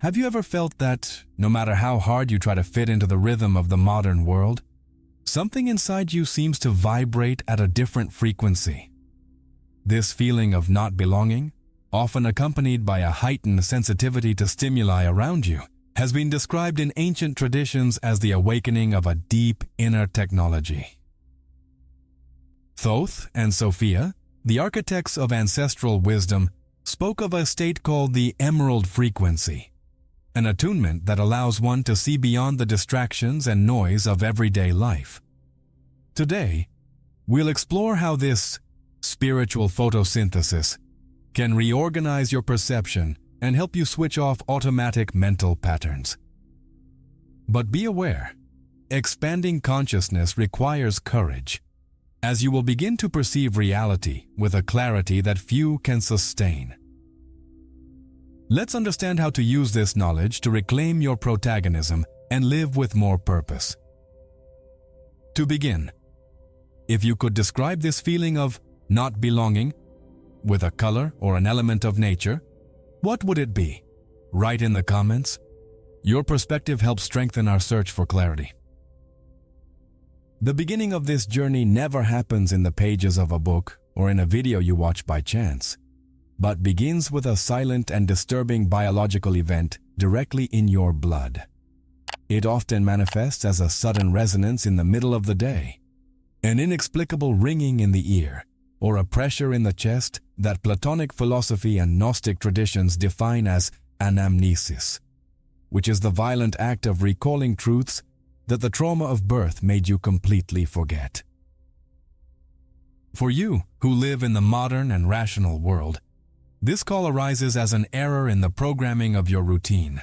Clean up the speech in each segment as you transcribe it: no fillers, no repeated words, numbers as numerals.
Have you ever felt that, no matter how hard you try to fit into the rhythm of the modern world, something inside you seems to vibrate at a different frequency? This feeling of not belonging, often accompanied by a heightened sensitivity to stimuli around you, has been described in ancient traditions as the awakening of a deep inner technology. Thoth and Sophia, the architects of ancestral wisdom, spoke of a state called the emerald frequency, an attunement that allows one to see beyond the distractions and noise of everyday life. Today, we'll explore how this spiritual photosynthesis can reorganize your perception and help you switch off automatic mental patterns. But be aware, expanding consciousness requires courage, as you will begin to perceive reality with a clarity that few can sustain. Let's understand how to use this knowledge to reclaim your protagonism and live with more purpose. To begin, if you could describe this feeling of not belonging with a color or an element of nature, what would it be? Write in the comments. Your perspective helps strengthen our search for clarity. The beginning of this journey never happens in the pages of a book or in a video you watch by chance, but begins with a silent and disturbing biological event directly in your blood. It often manifests as a sudden resonance in the middle of the day, an inexplicable ringing in the ear, or a pressure in the chest that Platonic philosophy and Gnostic traditions define as anamnesis, which is the violent act of recalling truths that the trauma of birth made you completely forget. For you, who live in the modern and rational world, this call arises as an error in the programming of your routine,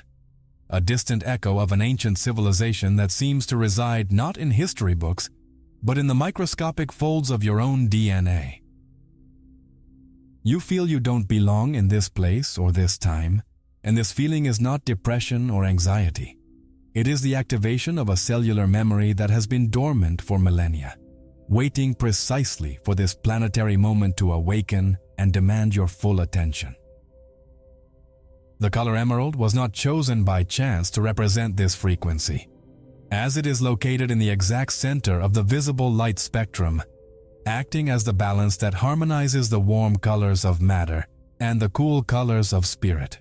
a distant echo of an ancient civilization that seems to reside not in history books, but in the microscopic folds of your own DNA. You feel you don't belong in this place or this time, and this feeling is not depression or anxiety. It is the activation of a cellular memory that has been dormant for millennia, waiting precisely for this planetary moment to awaken and demand your full attention. The color emerald was not chosen by chance to represent this frequency, as it is located in the exact center of the visible light spectrum, acting as the balance that harmonizes the warm colors of matter and the cool colors of spirit.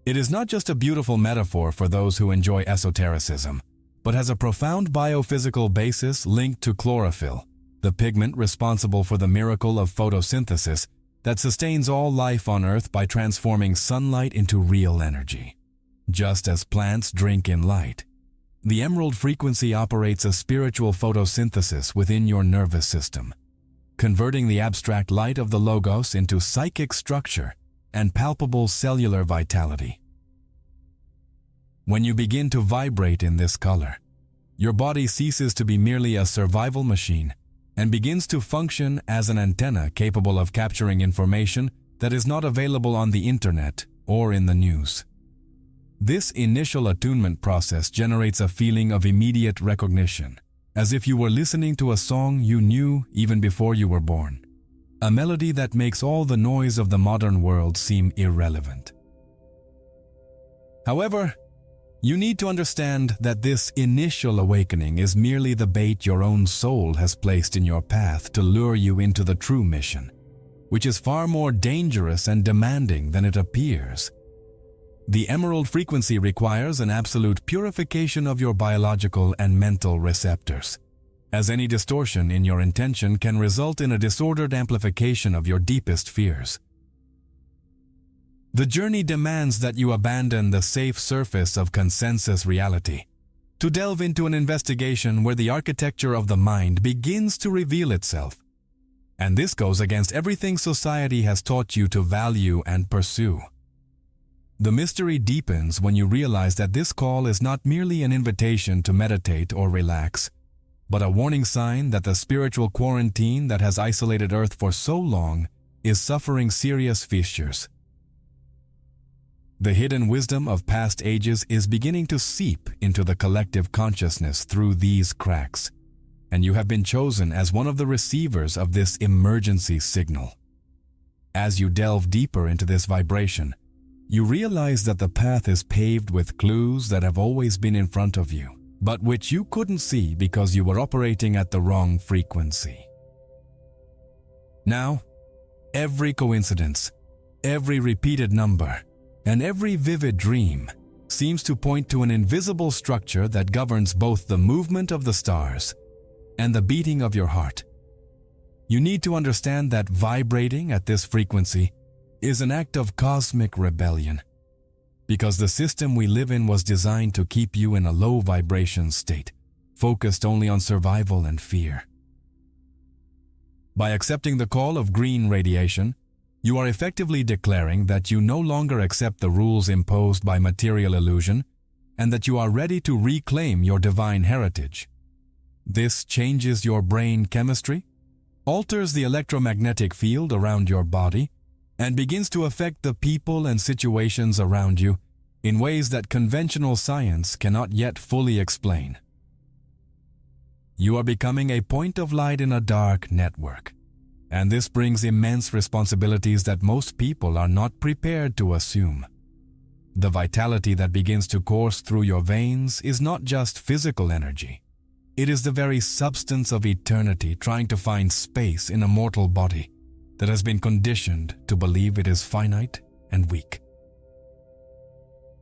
It is not just a beautiful metaphor for those who enjoy esotericism, but has a profound biophysical basis linked to chlorophyll, the pigment responsible for the miracle of photosynthesis that sustains all life on Earth by transforming sunlight into real energy. Just as plants drink in light, the emerald frequency operates a spiritual photosynthesis within your nervous system, converting the abstract light of the logos into psychic structure and palpable cellular vitality. When you begin to vibrate in this color, your body ceases to be merely a survival machine and begins to function as an antenna capable of capturing information that is not available on the internet or in the news. This initial attunement process generates a feeling of immediate recognition, as if you were listening to a song you knew even before you were born, a melody that makes all the noise of the modern world seem irrelevant. However, you need to understand that this initial awakening is merely the bait your own soul has placed in your path to lure you into the true mission, which is far more dangerous and demanding than it appears. The emerald frequency requires an absolute purification of your biological and mental receptors, as any distortion in your intention can result in a disordered amplification of your deepest fears. The journey demands that you abandon the safe surface of consensus reality to delve into an investigation where the architecture of the mind begins to reveal itself. And this goes against everything society has taught you to value and pursue. The mystery deepens when you realize that this call is not merely an invitation to meditate or relax, but a warning sign that the spiritual quarantine that has isolated Earth for so long is suffering serious fissures. The hidden wisdom of past ages is beginning to seep into the collective consciousness through these cracks, and you have been chosen as one of the receivers of this emergency signal. As you delve deeper into this vibration, you realize that the path is paved with clues that have always been in front of you, but which you couldn't see because you were operating at the wrong frequency. Now, every coincidence, every repeated number, and every vivid dream seems to point to an invisible structure that governs both the movement of the stars and the beating of your heart. You need to understand that vibrating at this frequency is an act of cosmic rebellion, because the system we live in was designed to keep you in a low vibration state, focused only on survival and fear. By accepting the call of green radiation, you are effectively declaring that you no longer accept the rules imposed by material illusion and that you are ready to reclaim your divine heritage. This changes your brain chemistry, alters the electromagnetic field around your body, and begins to affect the people and situations around you in ways that conventional science cannot yet fully explain. You are becoming a point of light in a dark network, and this brings immense responsibilities that most people are not prepared to assume. The vitality that begins to course through your veins is not just physical energy. It is the very substance of eternity trying to find space in a mortal body that has been conditioned to believe it is finite and weak.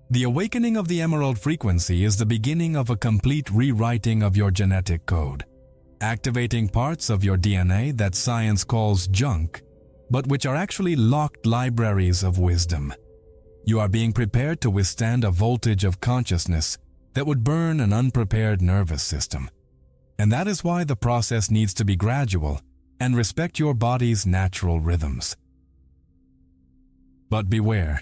The awakening of the emerald frequency is the beginning of a complete rewriting of your genetic code, activating parts of your DNA that science calls junk, but which are actually locked libraries of wisdom. You are being prepared to withstand a voltage of consciousness that would burn an unprepared nervous system. And that is why the process needs to be gradual and respect your body's natural rhythms. But beware,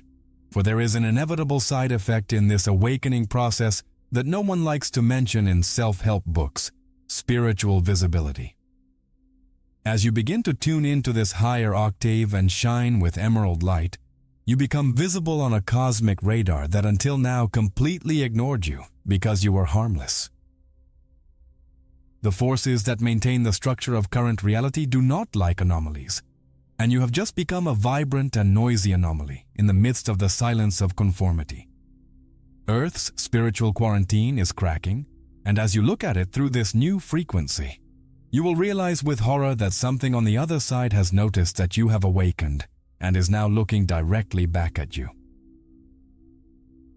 for there is an inevitable side effect in this awakening process that no one likes to mention in self-help books: spiritual visibility. As you begin to tune into this higher octave and shine with emerald light, you become visible on a cosmic radar that until now completely ignored you because you were harmless. The forces that maintain the structure of current reality do not like anomalies, and you have just become a vibrant and noisy anomaly in the midst of the silence of conformity. Earth's spiritual quarantine is cracking, and as you look at it through this new frequency, you will realize with horror that something on the other side has noticed that you have awakened and is now looking directly back at you.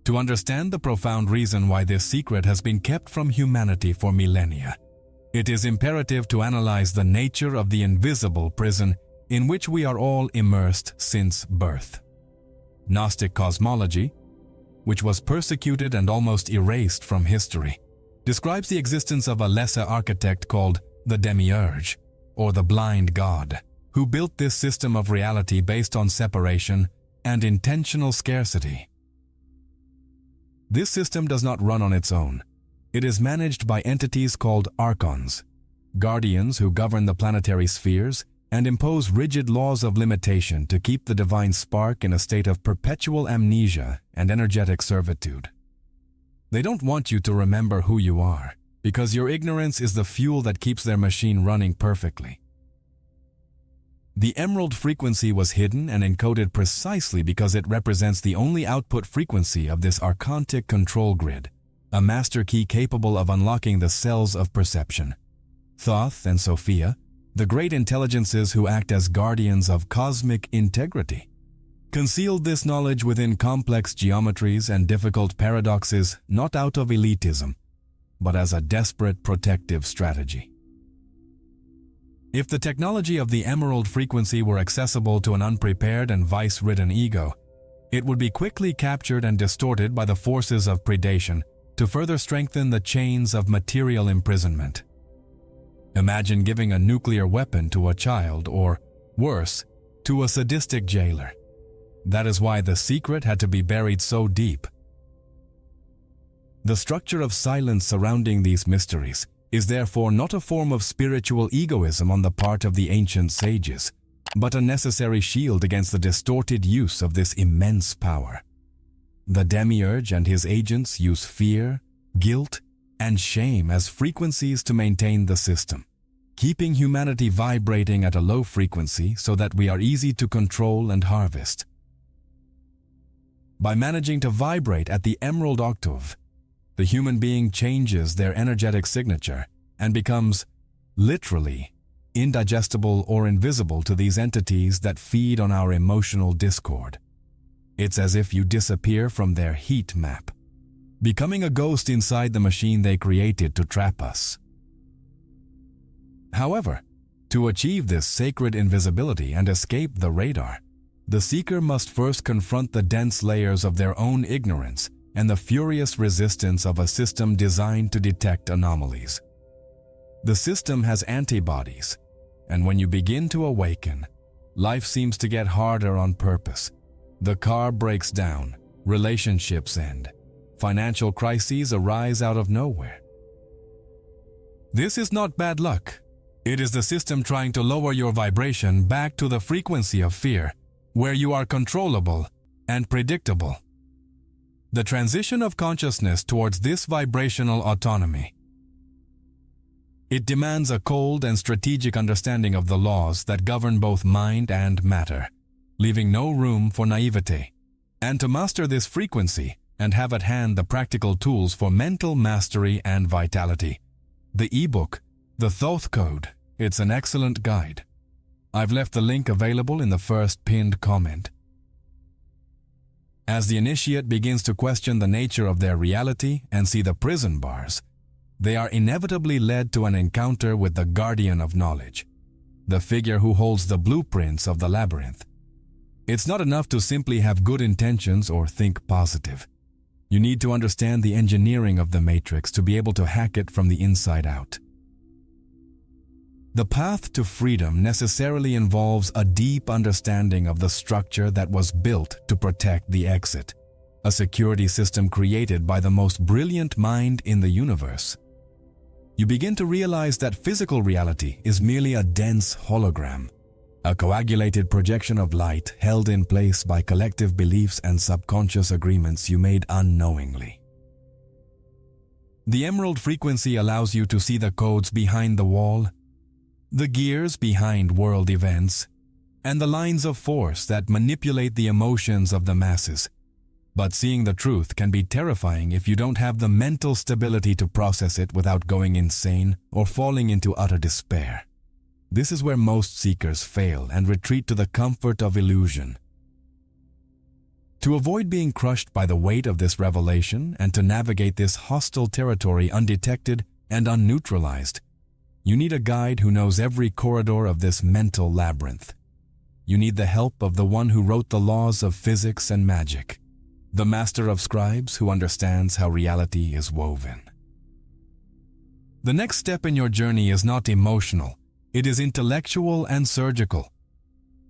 To understand the profound reason why this secret has been kept from humanity for millennia, it is imperative to analyze the nature of the invisible prison in which we are all immersed since birth. Gnostic cosmology, which was persecuted and almost erased from history, describes the existence of a lesser architect called the Demiurge, or the blind god, who built this system of reality based on separation and intentional scarcity. This system does not run on its own. It is managed by entities called archons, guardians who govern the planetary spheres and impose rigid laws of limitation to keep the divine spark in a state of perpetual amnesia and energetic servitude. They don't want you to remember who you are, because your ignorance is the fuel that keeps their machine running perfectly. The emerald frequency was hidden and encoded precisely because it represents the only output frequency of this archontic control grid, a master key capable of unlocking the cells of perception. Thoth and Sophia, the great intelligences who act as guardians of cosmic integrity, concealed this knowledge within complex geometries and difficult paradoxes not out of elitism, but as a desperate protective strategy. If the technology of the emerald frequency were accessible to an unprepared and vice-ridden ego, it would be quickly captured and distorted by the forces of predation to further strengthen the chains of material imprisonment. Imagine giving a nuclear weapon to a child or, worse, to a sadistic jailer. That is why the secret had to be buried so deep. The structure of silence surrounding these mysteries is therefore not a form of spiritual egoism on the part of the ancient sages, but a necessary shield against the distorted use of this immense power. The Demiurge and his agents use fear, guilt, and shame as frequencies to maintain the system, keeping humanity vibrating at a low frequency so that we are easy to control and harvest. By managing to vibrate at the emerald octave, the human being changes their energetic signature and becomes, literally, indigestible or invisible to these entities that feed on our emotional discord. It's as if you disappear from their heat map, becoming a ghost inside the machine they created to trap us. However, to achieve this sacred invisibility and escape the radar, the seeker must first confront the dense layers of their own ignorance and the furious resistance of a system designed to detect anomalies. The system has antibodies, and when you begin to awaken, life seems to get harder on purpose. The car breaks down, relationships end, financial crises arise out of nowhere. This is not bad luck. It is the system trying to lower your vibration back to the frequency of fear, where you are controllable and predictable. The transition of consciousness towards this vibrational autonomy. It demands a cold and strategic understanding of the laws that govern both mind and matter, leaving no room for naivete. And to master this frequency and have at hand the practical tools for mental mastery and vitality, the ebook, The Thoth Code, it's an excellent guide. I've left the link available in the first pinned comment. As the initiate begins to question the nature of their reality and see the prison bars, they are inevitably led to an encounter with the guardian of knowledge, the figure who holds the blueprints of the labyrinth. It's not enough to simply have good intentions or think positive. You need to understand the engineering of the matrix to be able to hack it from the inside out. The path to freedom necessarily involves a deep understanding of the structure that was built to protect the exit, a security system created by the most brilliant mind in the universe. You begin to realize that physical reality is merely a dense hologram, a coagulated projection of light held in place by collective beliefs and subconscious agreements you made unknowingly. The emerald frequency allows you to see the codes behind the wall, the gears behind world events, and the lines of force that manipulate the emotions of the masses. But seeing the truth can be terrifying if you don't have the mental stability to process it without going insane or falling into utter despair. This is where most seekers fail and retreat to the comfort of illusion. To avoid being crushed by the weight of this revelation and to navigate this hostile territory undetected and unneutralized, you need a guide who knows every corridor of this mental labyrinth. You need the help of the one who wrote the laws of physics and magic, the master of scribes who understands how reality is woven. The next step in your journey is not emotional, it is intellectual and surgical.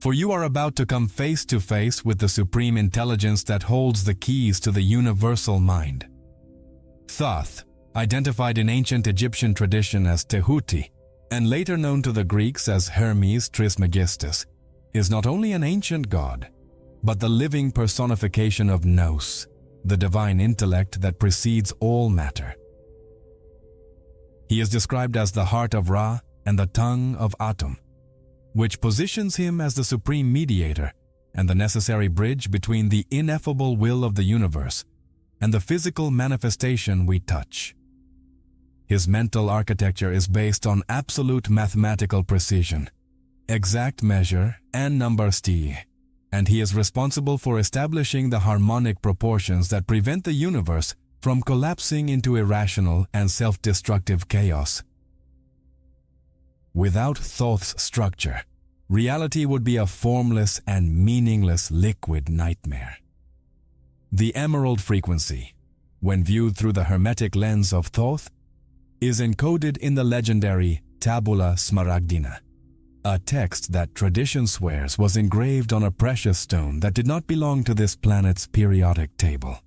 For you are about to come face to face with the supreme intelligence that holds the keys to the universal mind. Thoth, identified in ancient Egyptian tradition as Tehuti, and later known to the Greeks as Hermes Trismegistus, is not only an ancient god, but the living personification of Nous, the divine intellect that precedes all matter. He is described as the heart of Ra and the tongue of Atum, which positions him as the supreme mediator and the necessary bridge between the ineffable will of the universe and the physical manifestation we touch. His mental architecture is based on absolute mathematical precision, exact measure, and numberstee, and he is responsible for establishing the harmonic proportions that prevent the universe from collapsing into irrational and self-destructive chaos. Without Thoth's structure, reality would be a formless and meaningless liquid nightmare. The emerald frequency, when viewed through the hermetic lens of Thoth, is encoded in the legendary Tabula Smaragdina, a text that tradition swears was engraved on a precious stone that did not belong to this planet's periodic table.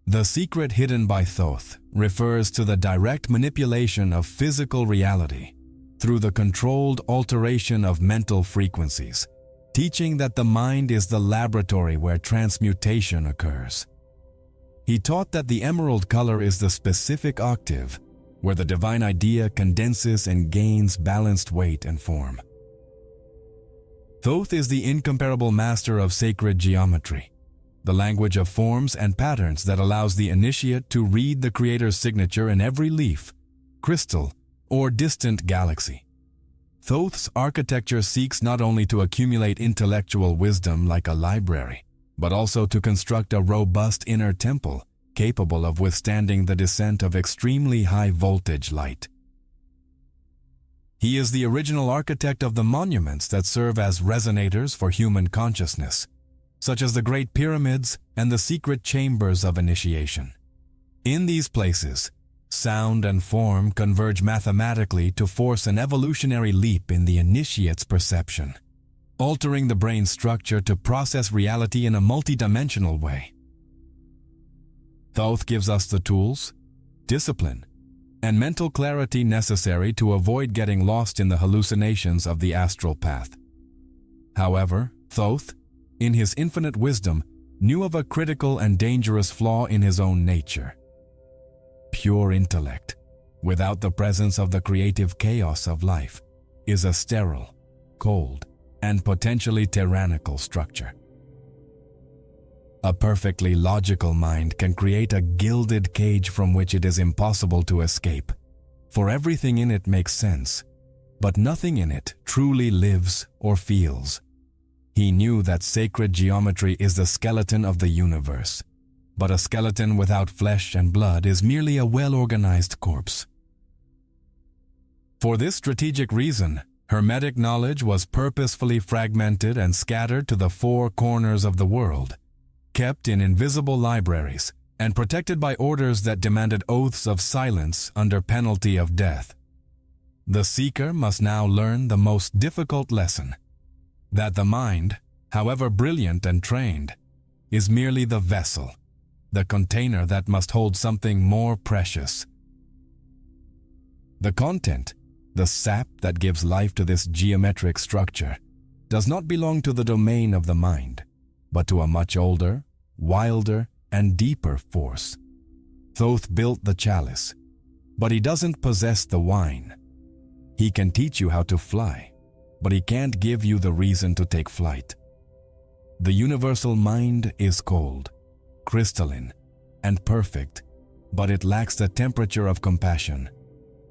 The secret hidden by Thoth refers to the direct manipulation of physical reality through the controlled alteration of mental frequencies, teaching that the mind is the laboratory where transmutation occurs. He taught that the emerald color is the specific octave where the divine idea condenses and gains balanced weight and form. Thoth is the incomparable master of sacred geometry, the language of forms and patterns that allows the initiate to read the Creator's signature in every leaf, crystal, or distant galaxy. Thoth's architecture seeks not only to accumulate intellectual wisdom like a library, but also to construct a robust inner temple capable of withstanding the descent of extremely high-voltage light. He is the original architect of the monuments that serve as resonators for human consciousness, such as the Great Pyramids and the secret chambers of initiation. In these places, sound and form converge mathematically to force an evolutionary leap in the initiate's perception, altering the brain's structure to process reality in a multidimensional way. Thoth gives us the tools, discipline, and mental clarity necessary to avoid getting lost in the hallucinations of the astral path. However, Thoth, in his infinite wisdom, knew of a critical and dangerous flaw in his own nature. Pure intellect, without the presence of the creative chaos of life, is a sterile, cold, and potentially tyrannical structure. A perfectly logical mind can create a gilded cage from which it is impossible to escape, for everything in it makes sense, but nothing in it truly lives or feels. He knew that sacred geometry is the skeleton of the universe, but a skeleton without flesh and blood is merely a well-organized corpse. For this strategic reason, Hermetic knowledge was purposefully fragmented and scattered to the four corners of the world, kept in invisible libraries, and protected by orders that demanded oaths of silence under penalty of death. The seeker must now learn the most difficult lesson, that the mind, however brilliant and trained, is merely the vessel, the container that must hold something more precious. The content, the sap that gives life to this geometric structure, does not belong to the domain of the mind, but to a much older, wilder, and deeper force. Thoth built the chalice, but he doesn't possess the wine. He can teach you how to fly, but he can't give you the reason to take flight. The universal mind is cold, crystalline, and perfect, but it lacks the temperature of compassion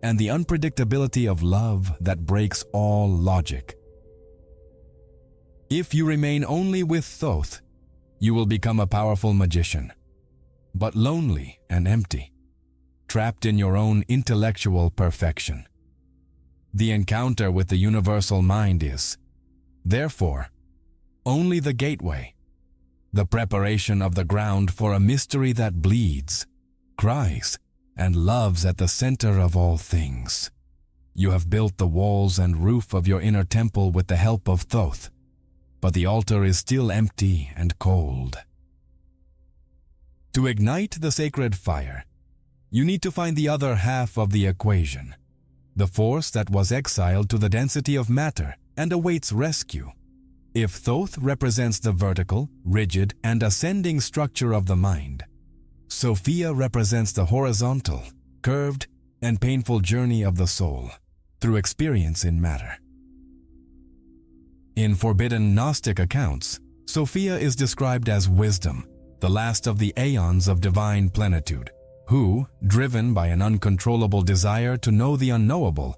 and the unpredictability of love that breaks all logic. If you remain only with Thoth, you will become a powerful magician, but lonely and empty, trapped in your own intellectual perfection. The encounter with the universal mind is, therefore, only the gateway, the preparation of the ground for a mystery that bleeds, cries, and loves at the center of all things. You have built the walls and roof of your inner temple with the help of Thoth, but the altar is still empty and cold. To ignite the sacred fire, you need to find the other half of the equation, the force that was exiled to the density of matter and awaits rescue. If Thoth represents the vertical, rigid, and ascending structure of the mind, Sophia represents the horizontal, curved, and painful journey of the soul through experience in matter. In forbidden Gnostic accounts, Sophia is described as wisdom, the last of the aeons of divine plenitude, who, driven by an uncontrollable desire to know the unknowable,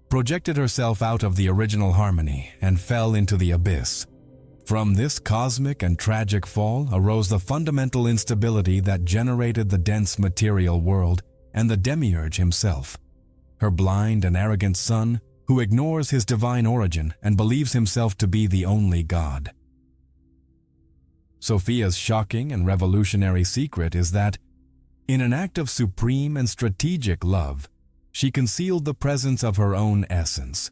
projected herself out of the original harmony and fell into the abyss. From this cosmic and tragic fall arose the fundamental instability that generated the dense material world and the demiurge himself, her blind and arrogant son who ignores his divine origin and believes himself to be the only God. Sophia's shocking and revolutionary secret is that, in an act of supreme and strategic love, she concealed the presence of her own essence,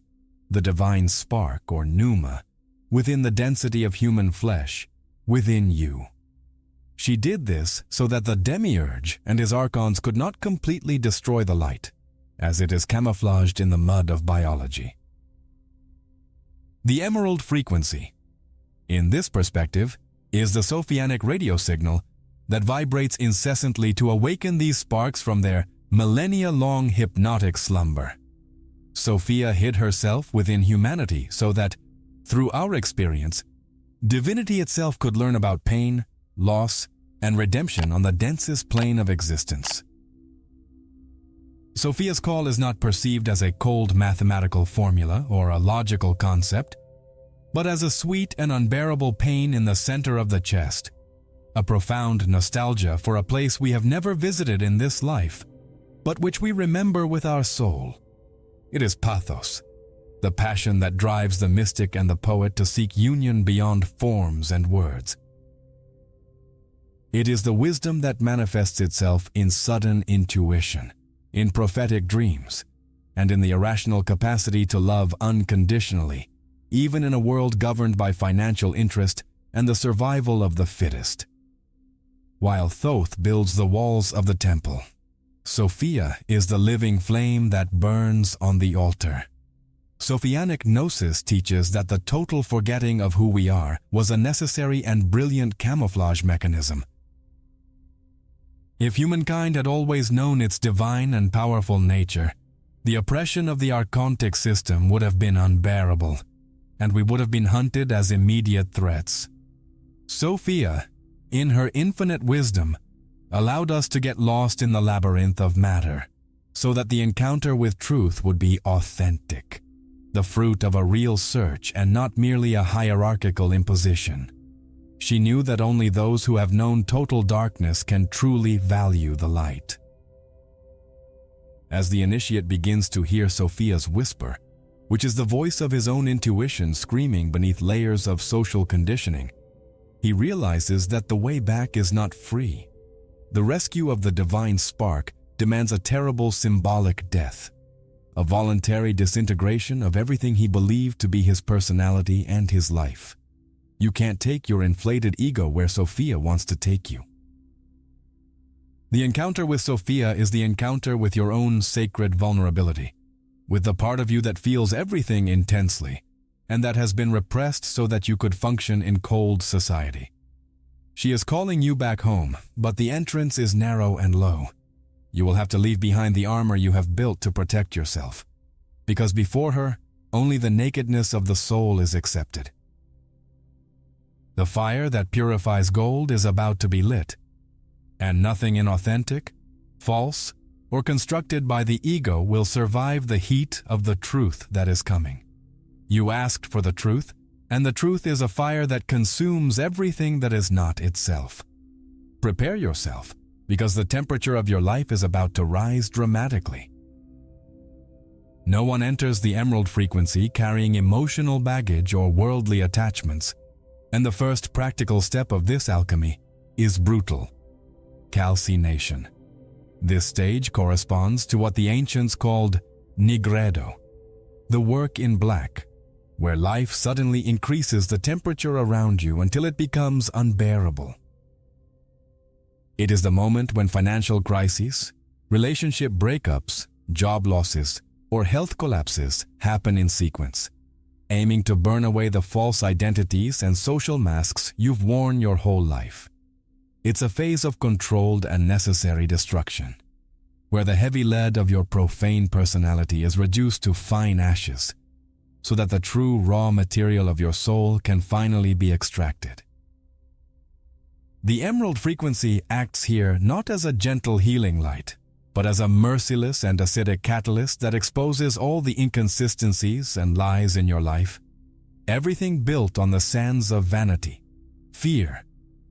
the divine spark or pneuma, within the density of human flesh, within you. She did this so that the demiurge and his archons could not completely destroy the light, as it is camouflaged in the mud of biology. The emerald frequency, in this perspective, is the Sophianic radio signal that vibrates incessantly to awaken these sparks from their millennia-long hypnotic slumber. Sophia hid herself within humanity so that, through our experience, divinity itself could learn about pain, loss, and redemption on the densest plane of existence. Sophia's call is not perceived as a cold mathematical formula or a logical concept, but as a sweet and unbearable pain in the center of the chest, a profound nostalgia for a place we have never visited in this life, but which we remember with our soul. It is pathos, the passion that drives the mystic and the poet to seek union beyond forms and words. It is the wisdom that manifests itself in sudden intuition, in prophetic dreams, and in the irrational capacity to love unconditionally, even in a world governed by financial interest and the survival of the fittest. While Thoth builds the walls of the temple, Sophia is the living flame that burns on the altar. Sophianic gnosis teaches that the total forgetting of who we are was a necessary and brilliant camouflage mechanism. If humankind had always known its divine and powerful nature, the oppression of the archontic system would have been unbearable, and we would have been hunted as immediate threats. Sophia, in her infinite wisdom, allowed us to get lost in the labyrinth of matter, so that the encounter with truth would be authentic, the fruit of a real search and not merely a hierarchical imposition. She knew that only those who have known total darkness can truly value the light. As the initiate begins to hear Sophia's whisper, which is the voice of his own intuition screaming beneath layers of social conditioning, he realizes that the way back is not free. The rescue of the divine spark demands a terrible symbolic death, a voluntary disintegration of everything he believed to be his personality and his life. You can't take your inflated ego where Sophia wants to take you. The encounter with Sophia is the encounter with your own sacred vulnerability, with the part of you that feels everything intensely, and that has been repressed so that you could function in cold society. She is calling you back home, but the entrance is narrow and low. You will have to leave behind the armor you have built to protect yourself, because before her, only the nakedness of the soul is accepted. The fire that purifies gold is about to be lit, and nothing inauthentic, false, or constructed by the ego will survive the heat of the truth that is coming. You asked for the truth, and the truth is a fire that consumes everything that is not itself. Prepare yourself, because the temperature of your life is about to rise dramatically. No one enters the emerald frequency carrying emotional baggage or worldly attachments, and the first practical step of this alchemy is brutal: calcination. This stage corresponds to what the ancients called nigredo, the work in black, where life suddenly increases the temperature around you until it becomes unbearable. It is the moment when financial crises, relationship breakups, job losses, or health collapses happen in sequence, aiming to burn away the false identities and social masks you've worn your whole life. It's a phase of controlled and necessary destruction, where the heavy lead of your profane personality is reduced to fine ashes, so that the true raw material of your soul can finally be extracted. The emerald frequency acts here not as a gentle healing light, but as a merciless and acidic catalyst that exposes all the inconsistencies and lies in your life, everything built on the sands of vanity, fear,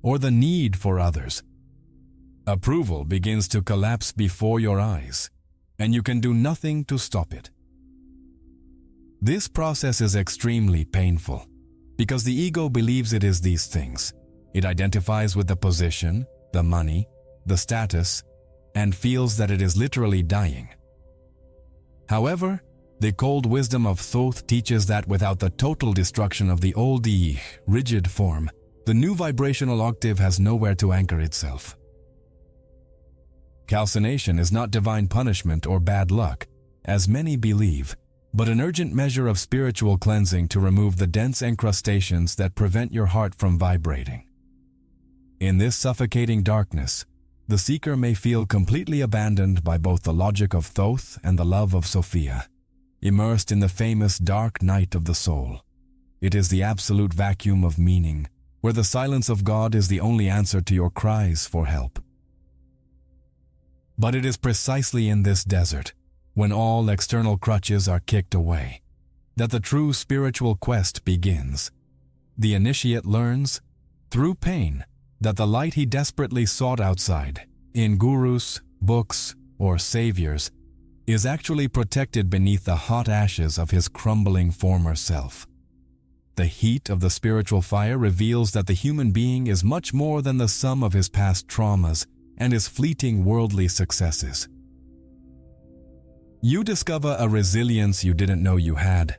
or the need for others. Approval begins to collapse before your eyes, and you can do nothing to stop it. This process is extremely painful, because the ego believes it is these things. It identifies with the position, the money, the status, and feels that it is literally dying. However, the cold wisdom of Thoth teaches that without the total destruction of the old rigid form, the new vibrational octave has nowhere to anchor itself. Calcination is not divine punishment or bad luck, as many believe, but an urgent measure of spiritual cleansing to remove the dense encrustations that prevent your heart from vibrating. In this suffocating darkness, the seeker may feel completely abandoned by both the logic of Thoth and the love of Sophia, immersed in the famous dark night of the soul. It is the absolute vacuum of meaning, where the silence of God is the only answer to your cries for help. But it is precisely in this desert, when all external crutches are kicked away, that the true spiritual quest begins. The initiate learns, through pain, that the light he desperately sought outside, in gurus, books, or saviors, is actually protected beneath the hot ashes of his crumbling former self. The heat of the spiritual fire reveals that the human being is much more than the sum of his past traumas and his fleeting worldly successes. You discover a resilience you didn't know you had,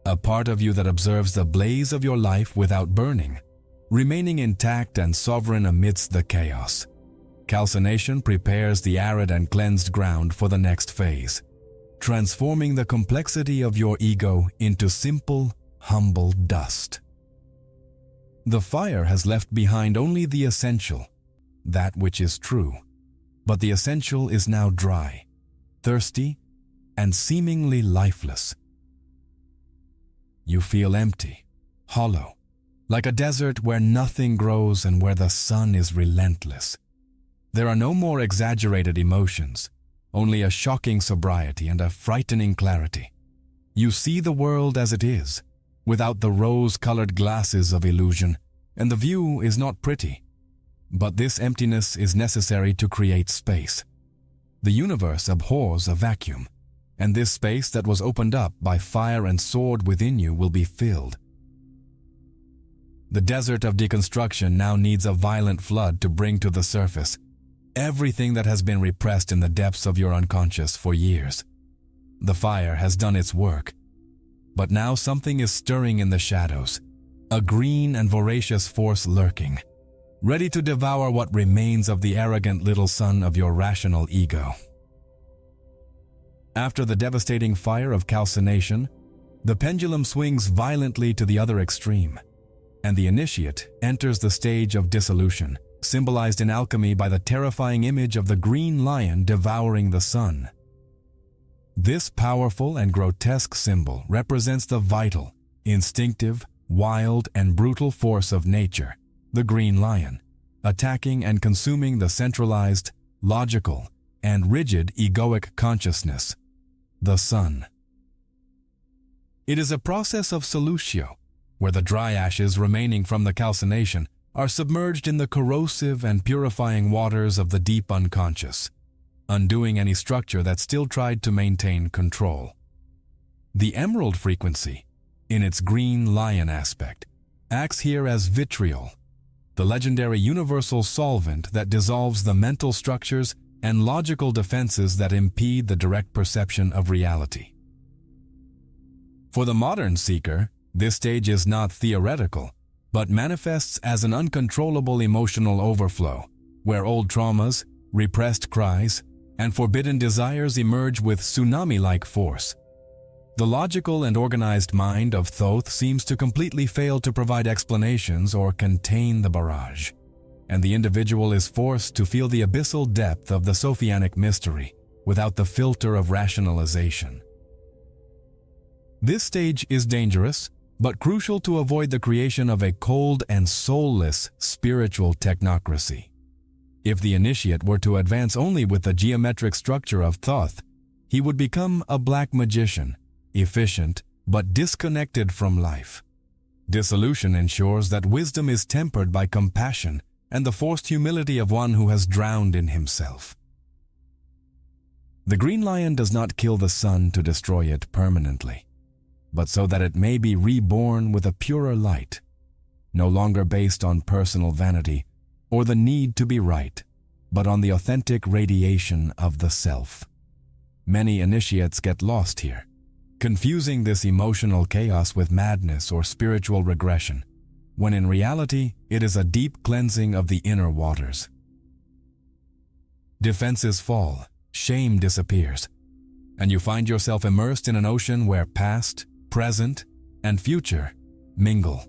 a part of you that observes the blaze of your life without burning, remaining intact and sovereign amidst the chaos. Calcination prepares the arid and cleansed ground for the next phase, transforming the complexity of your ego into simple, humble dust. The fire has left behind only the essential, that which is true, but the essential is now dry, thirsty, and seemingly lifeless. You feel empty, hollow, like a desert where nothing grows and where the sun is relentless. There are no more exaggerated emotions, only a shocking sobriety and a frightening clarity. You see the world as it is, without the rose-colored glasses of illusion, and the view is not pretty. But this emptiness is necessary to create space. The universe abhors a vacuum, and this space that was opened up by fire and sword within you will be filled. The desert of deconstruction now needs a violent flood to bring to the surface everything that has been repressed in the depths of your unconscious for years. The fire has done its work, but now something is stirring in the shadows, a green and voracious force lurking, ready to devour what remains of the arrogant little son of your rational ego. After the devastating fire of calcination, the pendulum swings violently to the other extreme, and the initiate enters the stage of dissolution, symbolized in alchemy by the terrifying image of the green lion devouring the sun. This powerful and grotesque symbol represents the vital, instinctive, wild, and brutal force of nature, the green lion, attacking and consuming the centralized, logical, and rigid egoic consciousness, the sun. It is a process of solutio, where the dry ashes remaining from the calcination are submerged in the corrosive and purifying waters of the deep unconscious, undoing any structure that still tried to maintain control. The emerald frequency, in its green lion aspect, acts here as vitriol, the legendary universal solvent that dissolves the mental structures and logical defenses that impede the direct perception of reality. For the modern seeker, this stage is not theoretical, but manifests as an uncontrollable emotional overflow, where old traumas, repressed cries, and forbidden desires emerge with tsunami-like force. The logical and organized mind of Thoth seems to completely fail to provide explanations or contain the barrage, and the individual is forced to feel the abyssal depth of the Sophianic mystery without the filter of rationalization. This stage is dangerous, but crucial to avoid the creation of a cold and soulless spiritual technocracy. If the initiate were to advance only with the geometric structure of Thoth, he would become a black magician, efficient but disconnected from life. Dissolution ensures that wisdom is tempered by compassion and the forced humility of one who has drowned in himself. The green lion does not kill the sun to destroy it permanently, but so that it may be reborn with a purer light, no longer based on personal vanity or the need to be right, but on the authentic radiation of the self. Many initiates get lost here, confusing this emotional chaos with madness or spiritual regression, when in reality it is a deep cleansing of the inner waters. Defenses fall, shame disappears, and you find yourself immersed in an ocean where past, present, and future mingle.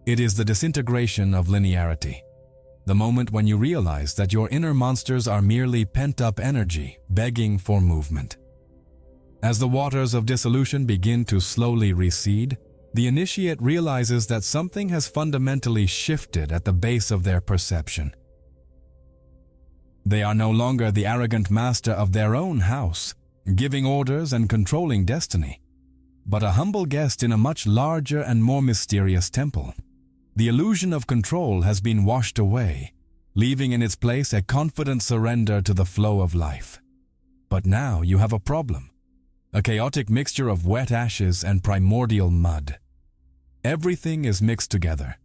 It is the disintegration of linearity, the moment when you realize that your inner monsters are merely pent-up energy begging for movement. As the waters of dissolution begin to slowly recede, the initiate realizes that something has fundamentally shifted at the base of their perception. They are no longer the arrogant master of their own house, giving orders and controlling destiny, but a humble guest in a much larger and more mysterious temple. The illusion of control has been washed away, leaving in its place a confident surrender to the flow of life. But now you have a problem, a chaotic mixture of wet ashes and primordial mud. Everything is mixed together,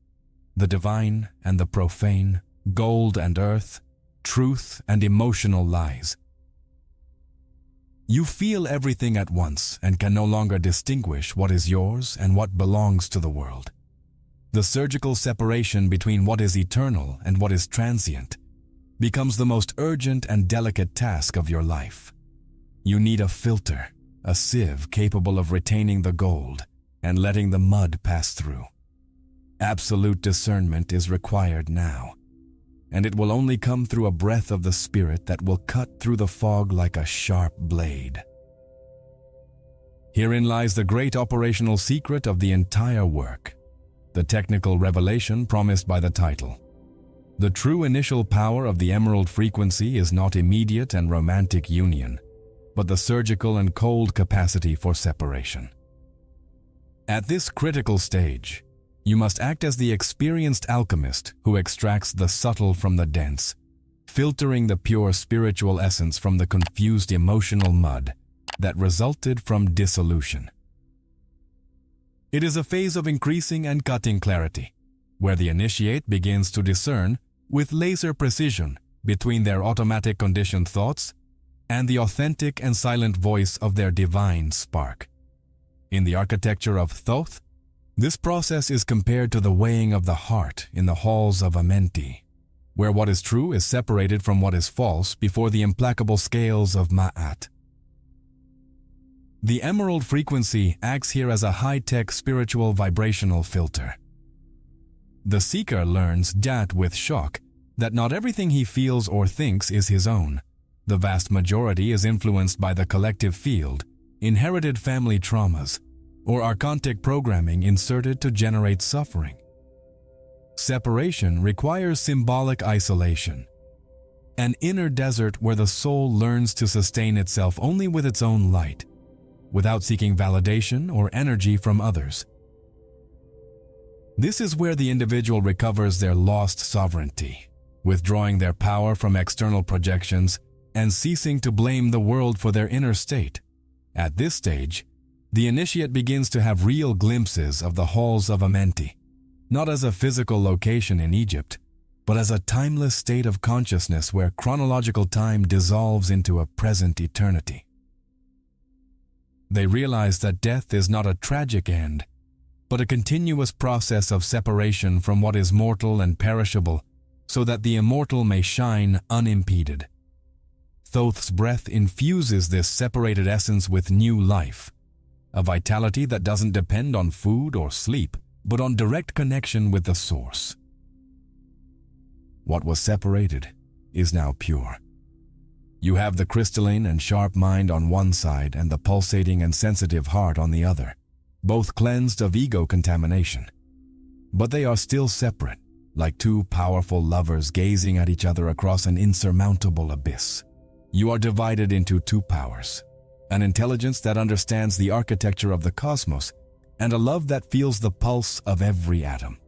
the divine and the profane, gold and earth, truth and emotional lies. You feel everything at once and can no longer distinguish what is yours and what belongs to the world. The surgical separation between what is eternal and what is transient becomes the most urgent and delicate task of your life. You need a filter, a sieve capable of retaining the gold and letting the mud pass through. Absolute discernment is required now, and it will only come through a breath of the Spirit that will cut through the fog like a sharp blade. Herein lies the great operational secret of the entire work, the technical revelation promised by the title. The true initial power of the emerald frequency is not immediate and romantic union, but the surgical and cold capacity for separation. At this critical stage, you must act as the experienced alchemist who extracts the subtle from the dense, filtering the pure spiritual essence from the confused emotional mud that resulted from dissolution. It is a phase of increasing and cutting clarity, where the initiate begins to discern with laser precision between their automatic conditioned thoughts and the authentic and silent voice of their divine spark. In the architecture of Thoth, this process is compared to the weighing of the heart in the halls of Amenti, where what is true is separated from what is false before the implacable scales of Ma'at. The emerald frequency acts here as a high-tech spiritual vibrational filter. The seeker learns with shock that not everything he feels or thinks is his own. The vast majority is influenced by the collective field, inherited family traumas, or archontic programming inserted to generate suffering. Separation requires symbolic isolation, an inner desert where the soul learns to sustain itself only with its own light, without seeking validation or energy from others. This is where the individual recovers their lost sovereignty, withdrawing their power from external projections and ceasing to blame the world for their inner state. At this stage, the initiate begins to have real glimpses of the halls of Amenti, not as a physical location in Egypt, but as a timeless state of consciousness where chronological time dissolves into a present eternity. They realize that death is not a tragic end, but a continuous process of separation from what is mortal and perishable, so that the immortal may shine unimpeded. Thoth's breath infuses this separated essence with new life, a vitality that doesn't depend on food or sleep, but on direct connection with the source. What was separated is now pure. You have the crystalline and sharp mind on one side and the pulsating and sensitive heart on the other, both cleansed of ego contamination. But they are still separate, like two powerful lovers gazing at each other across an insurmountable abyss. You are divided into two powers, an intelligence that understands the architecture of the cosmos, and a love that feels the pulse of every atom.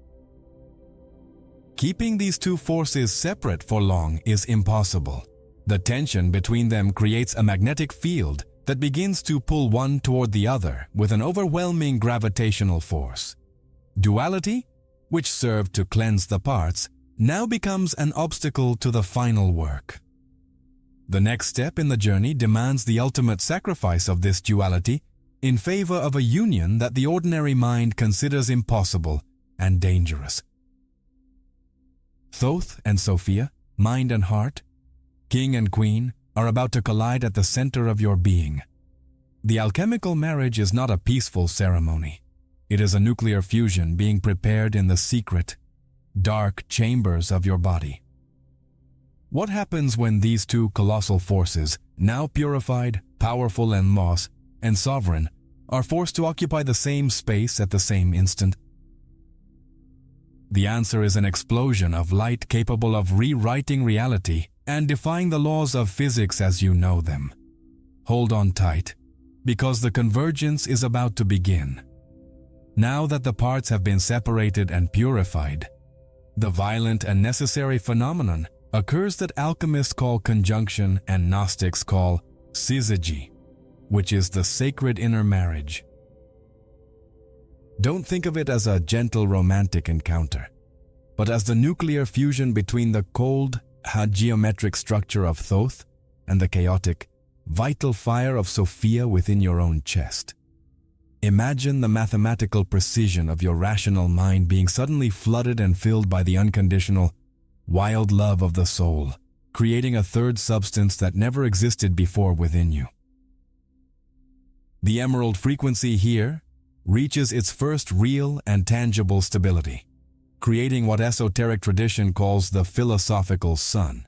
Keeping these two forces separate for long is impossible. The tension between them creates a magnetic field that begins to pull one toward the other with an overwhelming gravitational force. Duality, which served to cleanse the parts, now becomes an obstacle to the final work. The next step in the journey demands the ultimate sacrifice of this duality in favor of a union that the ordinary mind considers impossible and dangerous. Thoth and Sophia, mind and heart, king and queen, are about to collide at the center of your being. The alchemical marriage is not a peaceful ceremony. It is a nuclear fusion being prepared in the secret, dark chambers of your body. What happens when these two colossal forces, now purified, powerful and sovereign, are forced to occupy the same space at the same instant? The answer is an explosion of light capable of rewriting reality and defying the laws of physics as you know them. Hold on tight, because the convergence is about to begin. Now that the parts have been separated and purified, the violent and necessary phenomenon occurs that alchemists call conjunction and Gnostics call syzygy, which is the sacred inner marriage. Don't think of it as a gentle romantic encounter, but as the nuclear fusion between the cold, geometric structure of Thoth and the chaotic, vital fire of Sophia within your own chest. Imagine the mathematical precision of your rational mind being suddenly flooded and filled by the unconditional, wild love of the soul, creating a third substance that never existed before within you. The emerald frequency here reaches its first real and tangible stability, creating what esoteric tradition calls the philosophical sun,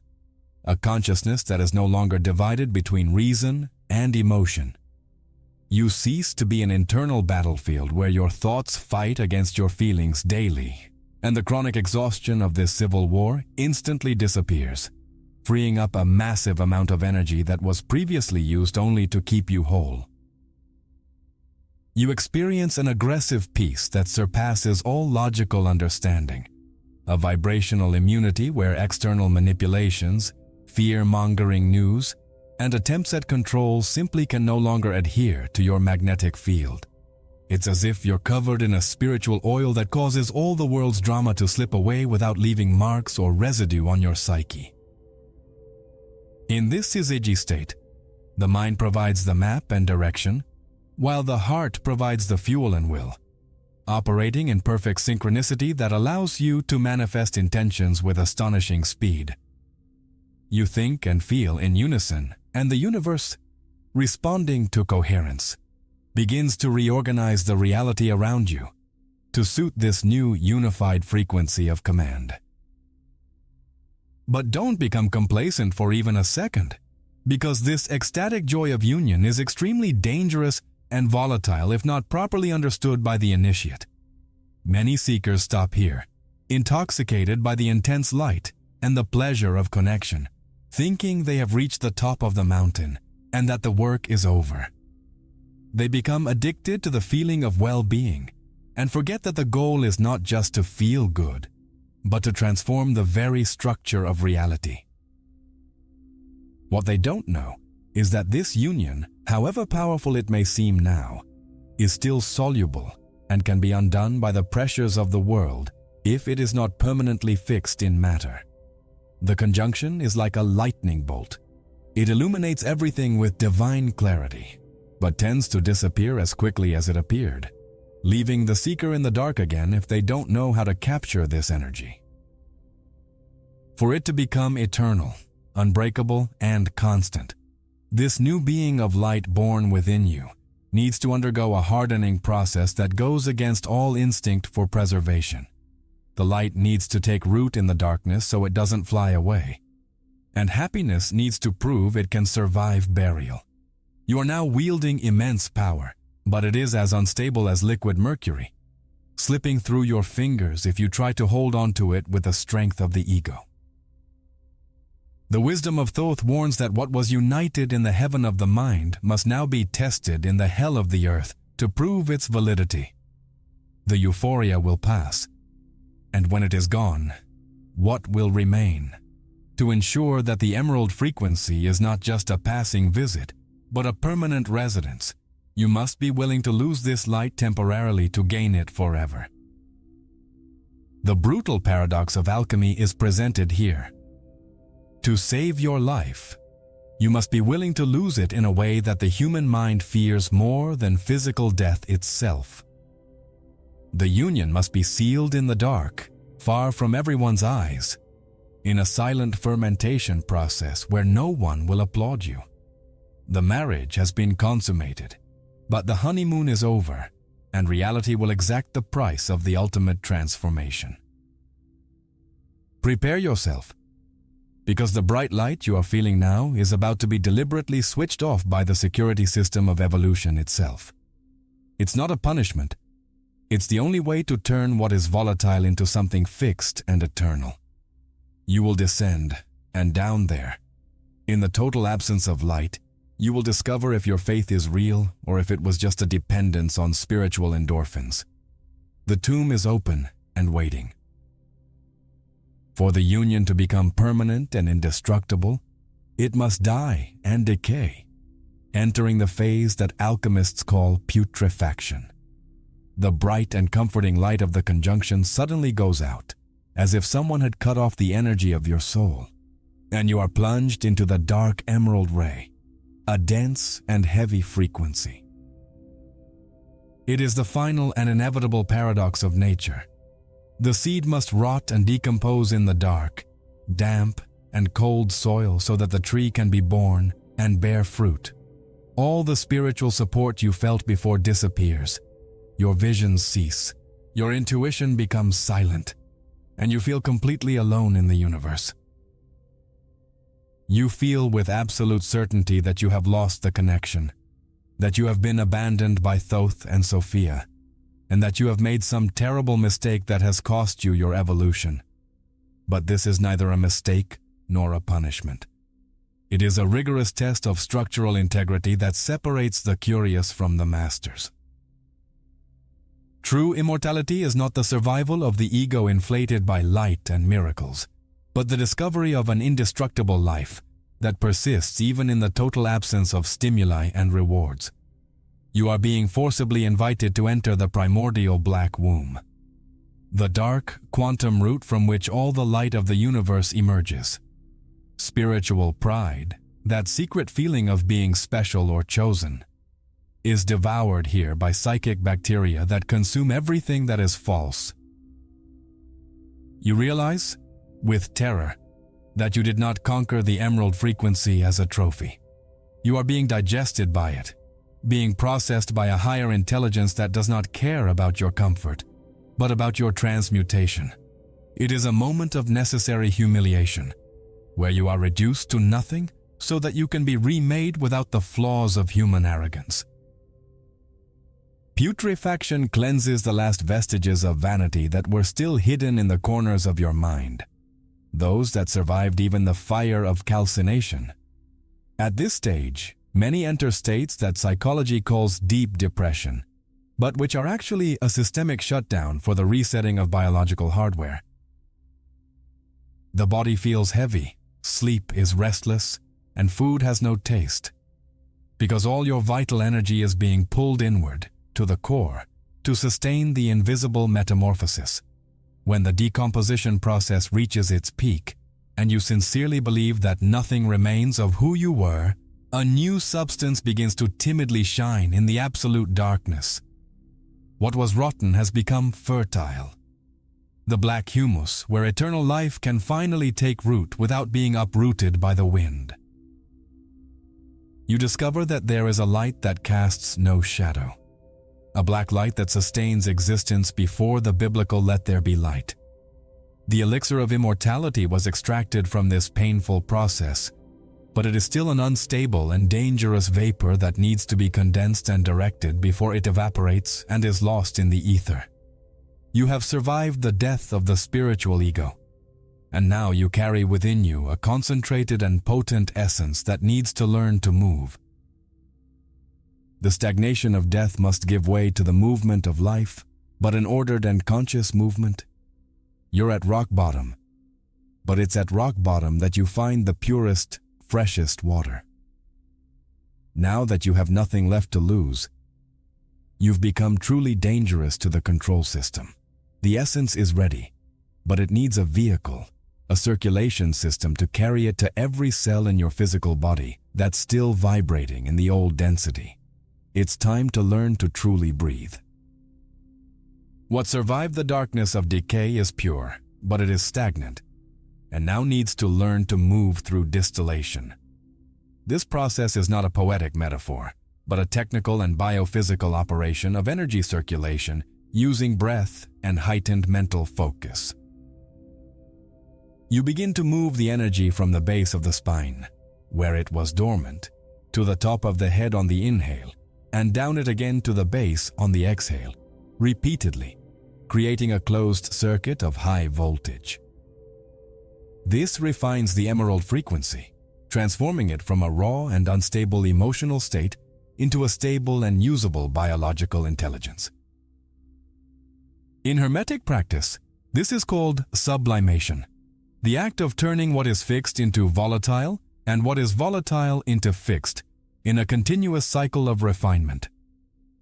a consciousness that is no longer divided between reason and emotion. You cease to be an internal battlefield where your thoughts fight against your feelings daily, and the chronic exhaustion of this civil war instantly disappears, freeing up a massive amount of energy that was previously used only to keep you whole. You experience an aggressive peace that surpasses all logical understanding, a vibrational immunity where external manipulations, fear-mongering news, and attempts at control simply can no longer adhere to your magnetic field. It's as if you're covered in a spiritual oil that causes all the world's drama to slip away without leaving marks or residue on your psyche. In this syzygy state, the mind provides the map and direction, while the heart provides the fuel and will, operating in perfect synchronicity that allows you to manifest intentions with astonishing speed. You think and feel in unison, and the universe, responding to coherence, begins to reorganize the reality around you to suit this new unified frequency of command. But don't become complacent for even a second, because this ecstatic joy of union is extremely dangerous and volatile if not properly understood by the initiate. Many seekers stop here, intoxicated by the intense light and the pleasure of connection, thinking they have reached the top of the mountain and that the work is over. They become addicted to the feeling of well-being and forget that the goal is not just to feel good, but to transform the very structure of reality. What they don't know is that this union, however powerful it may seem now, is still soluble and can be undone by the pressures of the world if it is not permanently fixed in matter. The conjunction is like a lightning bolt. It illuminates everything with divine clarity, but tends to disappear as quickly as it appeared, leaving the seeker in the dark again if they don't know how to capture this energy. For it to become eternal, unbreakable, and constant, this new being of light born within you needs to undergo a hardening process that goes against all instinct for preservation. The light needs to take root in the darkness so it doesn't fly away. And happiness needs to prove it can survive burial. You are now wielding immense power, but it is as unstable as liquid mercury, slipping through your fingers if you try to hold on to it with the strength of the ego. The wisdom of Thoth warns that what was united in the heaven of the mind must now be tested in the hell of the earth to prove its validity. The euphoria will pass, and when it is gone, what will remain? To ensure that the emerald frequency is not just a passing visit, but a permanent residence, you must be willing to lose this light temporarily to gain it forever. The brutal paradox of alchemy is presented here. To save your life, you must be willing to lose it in a way that the human mind fears more than physical death itself. The union must be sealed in the dark, far from everyone's eyes, in a silent fermentation process where no one will applaud you. The marriage has been consummated, but the honeymoon is over, and reality will exact the price of the ultimate transformation. Prepare yourself, because the bright light you are feeling now is about to be deliberately switched off by the security system of evolution itself. It's not a punishment. It's the only way to turn what is volatile into something fixed and eternal. You will descend, and down there, in the total absence of light, you will discover if your faith is real or if it was just a dependence on spiritual endorphins. The tomb is open and waiting. For the union to become permanent and indestructible, it must die and decay, entering the phase that alchemists call putrefaction. The bright and comforting light of the conjunction suddenly goes out, as if someone had cut off the energy of your soul, and you are plunged into the dark emerald ray, a dense and heavy frequency. It is the final and inevitable paradox of nature. The seed must rot and decompose in the dark, damp, and cold soil so that the tree can be born and bear fruit. All the spiritual support you felt before disappears. Your visions cease, your intuition becomes silent, and you feel completely alone in the universe. You feel with absolute certainty that you have lost the connection, that you have been abandoned by Thoth and Sophia, and that you have made some terrible mistake that has cost you your evolution. But this is neither a mistake nor a punishment. It is a rigorous test of structural integrity that separates the curious from the masters. True immortality is not the survival of the ego inflated by light and miracles, but the discovery of an indestructible life that persists even in the total absence of stimuli and rewards. You are being forcibly invited to enter the primordial black womb, the dark quantum root from which all the light of the universe emerges. Spiritual pride, that secret feeling of being special or chosen, is devoured here by psychic bacteria that consume everything that is false. You realize, with terror, that you did not conquer the emerald frequency as a trophy. You are being digested by it, being processed by a higher intelligence that does not care about your comfort, but about your transmutation. It is a moment of necessary humiliation, where you are reduced to nothing so that you can be remade without the flaws of human arrogance. Putrefaction cleanses the last vestiges of vanity that were still hidden in the corners of your mind, those that survived even the fire of calcination. At this stage, many enter states that psychology calls deep depression, but which are actually a systemic shutdown for the resetting of biological hardware. The body feels heavy, sleep is restless, and food has no taste, because all your vital energy is being pulled inward, to the core, to sustain the invisible metamorphosis. When the decomposition process reaches its peak, and you sincerely believe that nothing remains of who you were, a new substance begins to timidly shine in the absolute darkness. What was rotten has become fertile. The black humus, where eternal life can finally take root without being uprooted by the wind. You discover that there is a light that casts no shadow, a black light that sustains existence before the biblical "let there be light." The elixir of immortality was extracted from this painful process, but it is still an unstable and dangerous vapor that needs to be condensed and directed before it evaporates and is lost in the ether. You have survived the death of the spiritual ego, and now you carry within you a concentrated and potent essence that needs to learn to move. The stagnation of death must give way to the movement of life, but an ordered and conscious movement. You're at rock bottom, but it's at rock bottom that you find the purest, freshest water. Now that you have nothing left to lose, you've become truly dangerous to the control system. The essence is ready, but it needs a vehicle, a circulation system to carry it to every cell in your physical body that's still vibrating in the old density. It's time to learn to truly breathe. What survived the darkness of decay is pure, but it is stagnant, and now needs to learn to move through distillation. This process is not a poetic metaphor, but a technical and biophysical operation of energy circulation using breath and heightened mental focus. You begin to move the energy from the base of the spine, where it was dormant, to the top of the head on the inhale, and down it again to the base on the exhale, repeatedly, creating a closed circuit of high voltage. This refines the emerald frequency, transforming it from a raw and unstable emotional state into a stable and usable biological intelligence. In Hermetic practice, this is called sublimation, the act of turning what is fixed into volatile and what is volatile into fixed in a continuous cycle of refinement.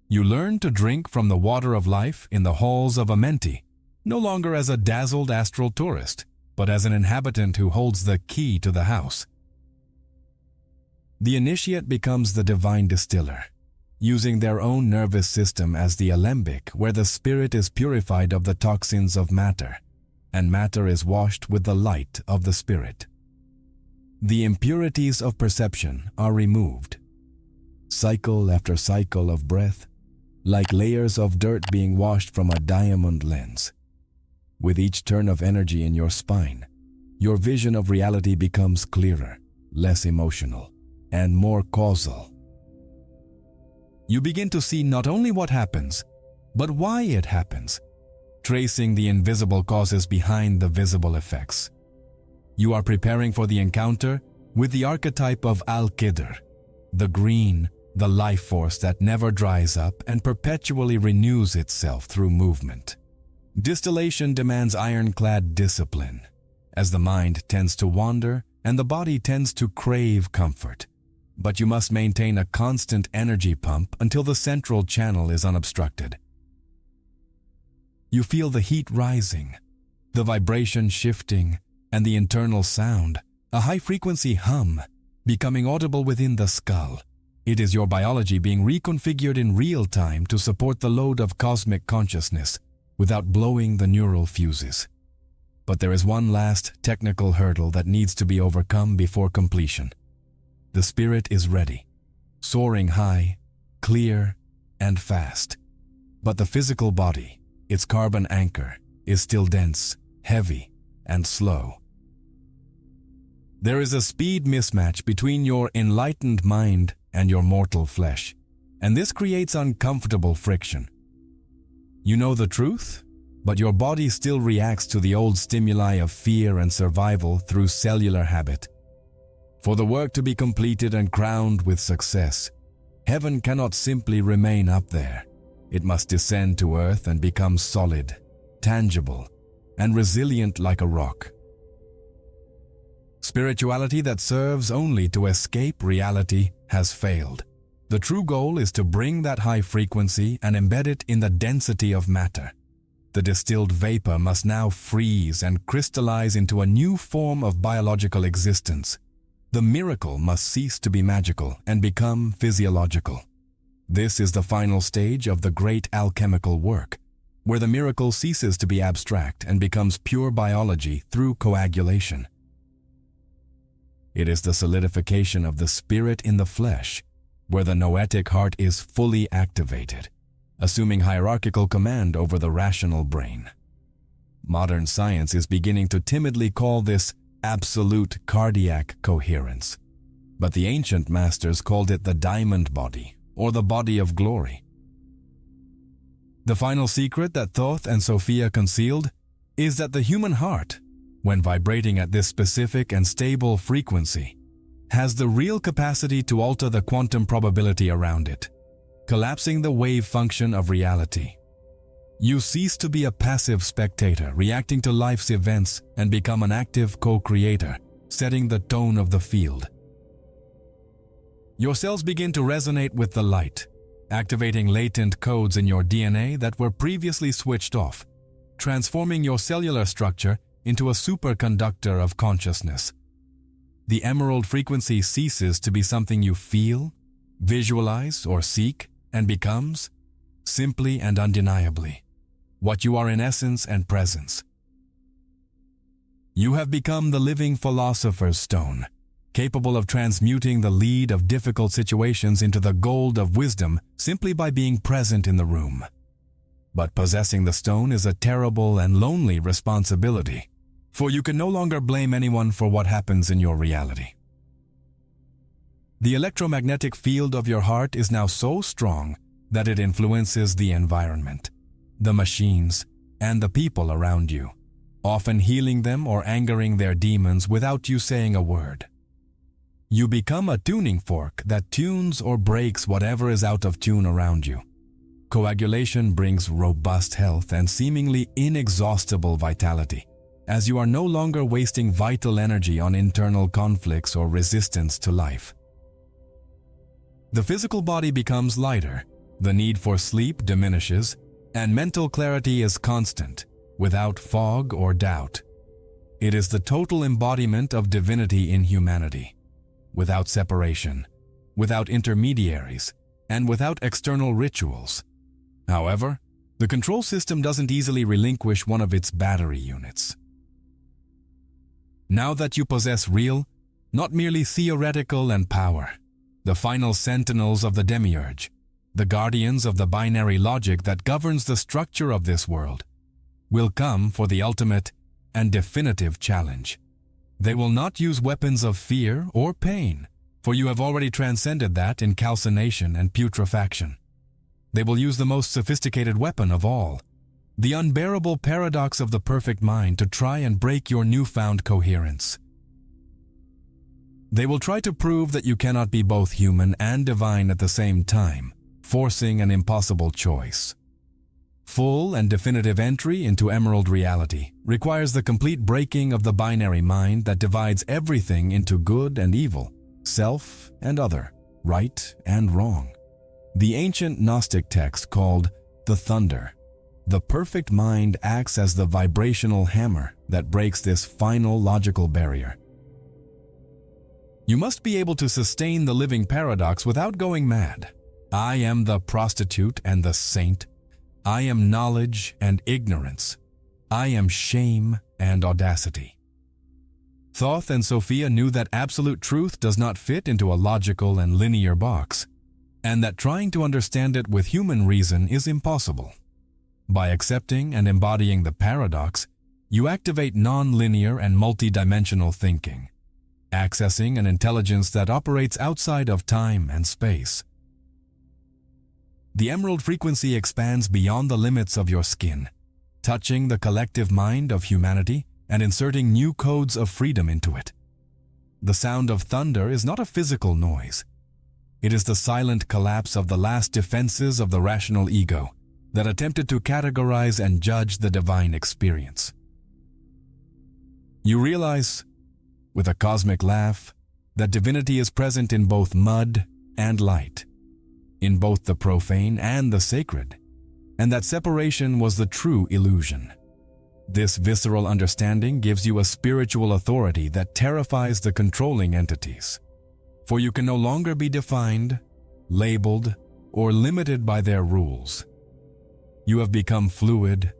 You learn to drink from the water of life in the halls of a Menti, no longer as a dazzled astral tourist, but as an inhabitant who holds the key to the house. The initiate becomes the divine distiller, using their own nervous system as the alembic where the spirit is purified of the toxins of matter, and matter is washed with the light of the spirit. The impurities of perception are removed. Cycle after cycle of breath, like layers of dirt being washed from a diamond lens. With each turn of energy in your spine, your vision of reality becomes clearer, less emotional, and more causal. You begin to see not only what happens, but why it happens, tracing the invisible causes behind the visible effects. You are preparing for the encounter with the archetype of Al-Qidr, the green, the life force that never dries up and perpetually renews itself through movement. Distillation demands ironclad discipline, as the mind tends to wander and the body tends to crave comfort. But you must maintain a constant energy pump until the central channel is unobstructed. You feel the heat rising, the vibration shifting, and the internal sound, a high-frequency hum, becoming audible within the skull. It is your biology being reconfigured in real time to support the load of cosmic consciousness without blowing the neural fuses. But there is one last technical hurdle that needs to be overcome before completion. The spirit is ready, soaring high, clear, and fast. But the physical body, its carbon anchor, is still dense, heavy, and slow. There is a speed mismatch between your enlightened mind and your mortal flesh, and this creates uncomfortable friction. You know the truth, but your body still reacts to the old stimuli of fear and survival through cellular habit. For the work to be completed and crowned with success, heaven cannot simply remain up there. It must descend to earth and become solid, tangible, and resilient like a rock. Spirituality that serves only to escape reality has failed. The true goal is to bring that high frequency and embed it in the density of matter. The distilled vapor must now freeze and crystallize into a new form of biological existence. The miracle must cease to be magical and become physiological. This is the final stage of the great alchemical work, where the miracle ceases to be abstract and becomes pure biology through coagulation. It is the solidification of the spirit in the flesh, where the noetic heart is fully activated, assuming hierarchical command over the rational brain. Modern science is beginning to timidly call this absolute cardiac coherence, but the ancient masters called it the diamond body, or the body of glory. The final secret that Thoth and Sophia concealed is that the human heart, when vibrating at this specific and stable frequency, has the real capacity to alter the quantum probability around it, collapsing the wave function of reality. You cease to be a passive spectator reacting to life's events and become an active co-creator, setting the tone of the field. Your cells begin to resonate with the light, activating latent codes in your DNA that were previously switched off, transforming your cellular structure into a superconductor of consciousness. The emerald frequency ceases to be something you feel, visualize, or seek, and becomes, simply and undeniably, what you are in essence and presence. You have become the living philosopher's stone, capable of transmuting the lead of difficult situations into the gold of wisdom simply by being present in the room. But possessing the stone is a terrible and lonely responsibility, for you can no longer blame anyone for what happens in your reality. The electromagnetic field of your heart is now so strong that it influences the environment, the machines, and the people around you, often healing them or angering their demons without you saying a word. You become a tuning fork that tunes or breaks whatever is out of tune around you. Coagulation brings robust health and seemingly inexhaustible vitality, as you are no longer wasting vital energy on internal conflicts or resistance to life. The physical body becomes lighter, the need for sleep diminishes, and mental clarity is constant, without fog or doubt. It is the total embodiment of divinity in humanity, without separation, without intermediaries, and without external rituals. However, the control system doesn't easily relinquish one of its battery units. Now that you possess real, not merely theoretical and power, the final sentinels of the demiurge, the guardians of the binary logic that governs the structure of this world, will come for the ultimate and definitive challenge. They will not use weapons of fear or pain, for you have already transcended that in calcination and putrefaction. They will use the most sophisticated weapon of all, the unbearable paradox of the perfect mind, to try and break your newfound coherence. They will try to prove that you cannot be both human and divine at the same time, forcing an impossible choice. Full and definitive entry into emerald reality requires the complete breaking of the binary mind that divides everything into good and evil, self and other, right and wrong. The ancient Gnostic text called the thunder. The perfect mind acts as the vibrational hammer that breaks this final logical barrier. You must be able to sustain the living paradox without going mad. I am the prostitute and the saint. I am knowledge and ignorance. I am shame and audacity. Thoth and Sophia knew that absolute truth does not fit into a logical and linear box, and that trying to understand it with human reason is impossible. By accepting and embodying the paradox, you activate non-linear and multidimensional thinking, accessing an intelligence that operates outside of time and space. The emerald frequency expands beyond the limits of your skin, touching the collective mind of humanity and inserting new codes of freedom into it. The sound of thunder is not a physical noise. It is the silent collapse of the last defenses of the rational ego that attempted to categorize and judge the divine experience. You realize, with a cosmic laugh, that divinity is present in both mud and light, in both the profane and the sacred, and that separation was the true illusion. This visceral understanding gives you a spiritual authority that terrifies the controlling entities, for you can no longer be defined, labeled, or limited by their rules. You have become fluid,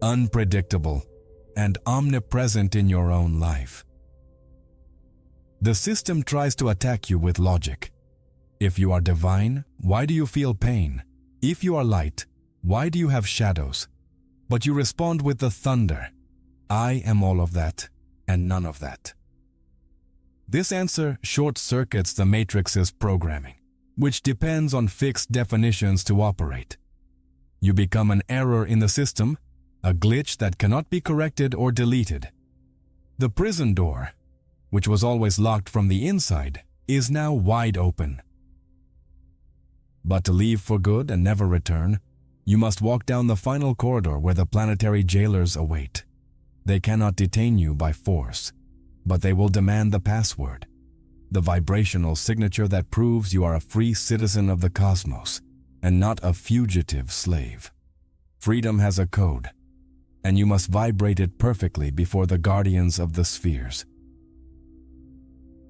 unpredictable, and omnipresent in your own life. The system tries to attack you with logic. If you are divine, why do you feel pain? If you are light, why do you have shadows? But you respond with the thunder. I am all of that, and none of that. This answer short-circuits the matrix's programming, which depends on fixed definitions to operate. You become an error in the system, a glitch that cannot be corrected or deleted. The prison door, which was always locked from the inside, is now wide open. But to leave for good and never return, you must walk down the final corridor where the planetary jailers await. They cannot detain you by force, but they will demand the password, the vibrational signature that proves you are a free citizen of the cosmos and not a fugitive slave. Freedom has a code, and you must vibrate it perfectly before the guardians of the spheres.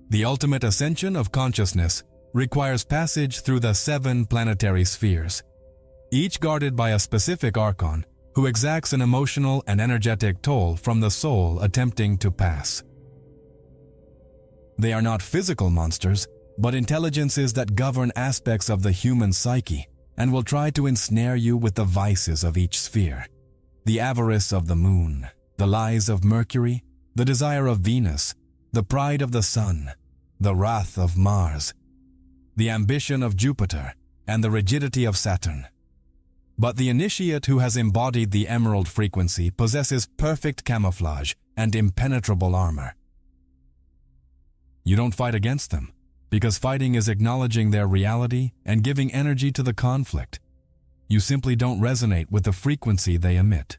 The ultimate ascension of consciousness requires passage through the 7 planetary spheres, each guarded by a specific archon who exacts an emotional and energetic toll from the soul attempting to pass. They are not physical monsters, but intelligences that govern aspects of the human psyche and will try to ensnare you with the vices of each sphere: the avarice of the moon, the lies of Mercury, the desire of Venus, the pride of the sun, the wrath of Mars, the ambition of Jupiter, and the rigidity of Saturn. But the initiate who has embodied the emerald frequency possesses perfect camouflage and impenetrable armor. You don't fight against them, because fighting is acknowledging their reality and giving energy to the conflict. You simply don't resonate with the frequency they emit.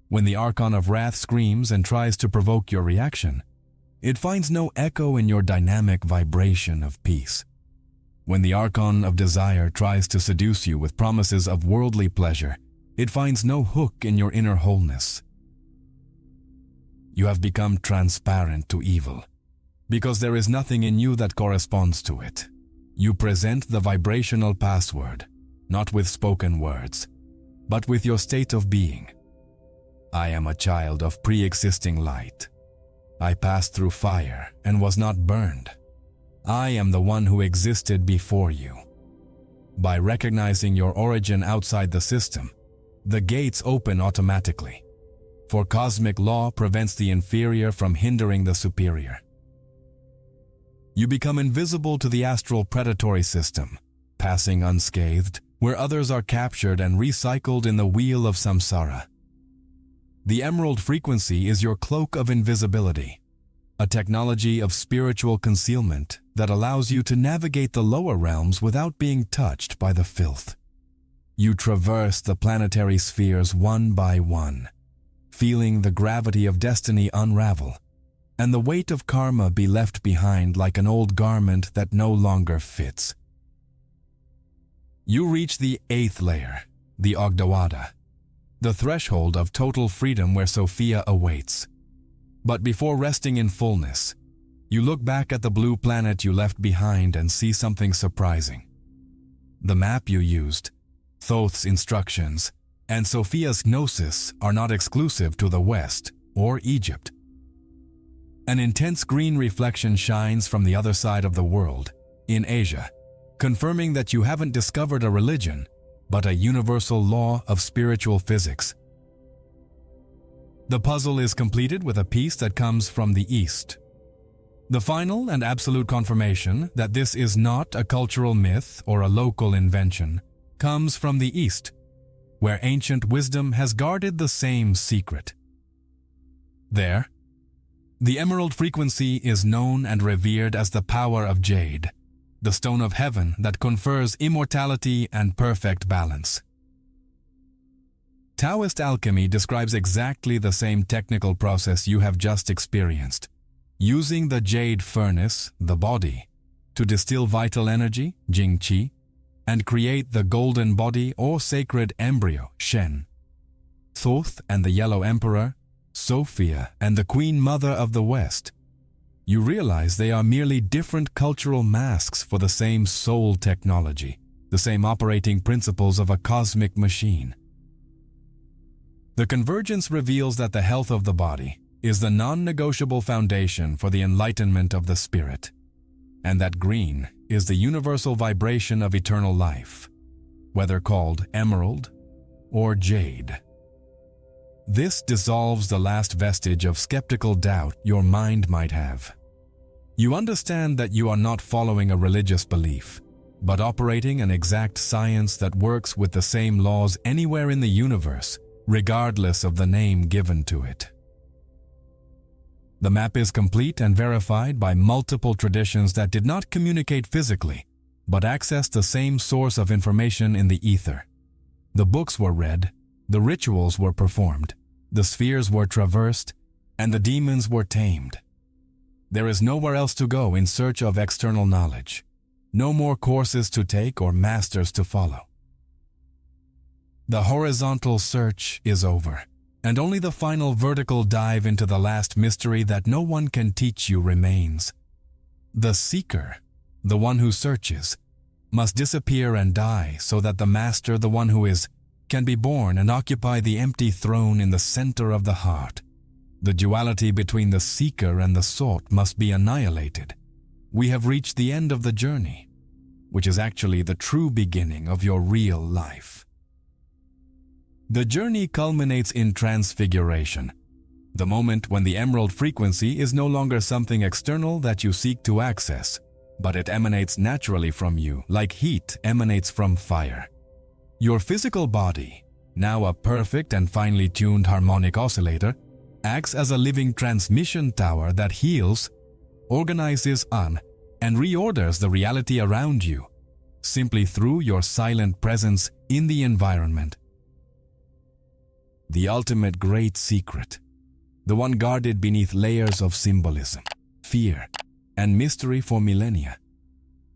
When the Archon of Wrath screams and tries to provoke your reaction, it finds no echo in your dynamic vibration of peace. When the Archon of Desire tries to seduce you with promises of worldly pleasure, it finds no hook in your inner wholeness. You have become transparent to evil, because there is nothing in you that corresponds to it. You present the vibrational password, not with spoken words, but with your state of being. I am a child of pre-existing light. I passed through fire and was not burned. I am the one who existed before you. By recognizing your origin outside the system, the gates open automatically, for cosmic law prevents the inferior from hindering the superior. You become invisible to the astral predatory system, passing unscathed, where others are captured and recycled in the wheel of samsara. The emerald frequency is your cloak of invisibility, a technology of spiritual concealment that allows you to navigate the lower realms without being touched by the filth. You traverse the planetary spheres one by one, feeling the gravity of destiny unravel, and the weight of karma be left behind like an old garment that no longer fits. You reach the 8th layer, the Ogdawada, the threshold of total freedom where Sophia awaits. But before resting in fullness, you look back at the blue planet you left behind and see something surprising. The map you used, Thoth's instructions, and Sophia's gnosis are not exclusive to the West or Egypt. An intense green reflection shines from the other side of the world, in Asia, confirming that you haven't discovered a religion, but a universal law of spiritual physics. The puzzle is completed with a piece that comes from the East. The final and absolute confirmation that this is not a cultural myth or a local invention comes from the East, where ancient wisdom has guarded the same secret. There, the emerald frequency is known and revered as the power of jade, the stone of heaven that confers immortality and perfect balance. Taoist alchemy describes exactly the same technical process you have just experienced, using the jade furnace, the body, to distill vital energy, Jing Qi, and create the golden body or sacred embryo, Shen. Thoth and the Yellow Emperor, Sophia and the Queen Mother of the West. You realize they are merely different cultural masks for the same soul technology, the same operating principles of a cosmic machine. The Convergence reveals that the health of the body is the non-negotiable foundation for the enlightenment of the spirit, and that green is the universal vibration of eternal life, whether called emerald or jade. This dissolves the last vestige of skeptical doubt your mind might have. You understand that you are not following a religious belief, but operating an exact science that works with the same laws anywhere in the universe, regardless of the name given to it. The map is complete and verified by multiple traditions that did not communicate physically, but accessed the same source of information in the ether. The books were read, the rituals were performed, the spheres were traversed, and the demons were tamed. There is nowhere else to go in search of external knowledge, no more courses to take or masters to follow. The horizontal search is over, and only the final vertical dive into the last mystery that no one can teach you remains. The seeker, the one who searches, must disappear and die so that the master, the one who is, can be born and occupy the empty throne in the center of the heart. The duality between the seeker and the sought must be annihilated. We have reached the end of the journey, which is actually the true beginning of your real life. The journey culminates in transfiguration, the moment when the emerald frequency is no longer something external that you seek to access, but it emanates naturally from you, like heat emanates from fire. Your physical body, now a perfect and finely tuned harmonic oscillator, acts as a living transmission tower that heals, organizes on, and reorders the reality around you, simply through your silent presence in the environment. The ultimate great secret, the one guarded beneath layers of symbolism, fear, and mystery for millennia,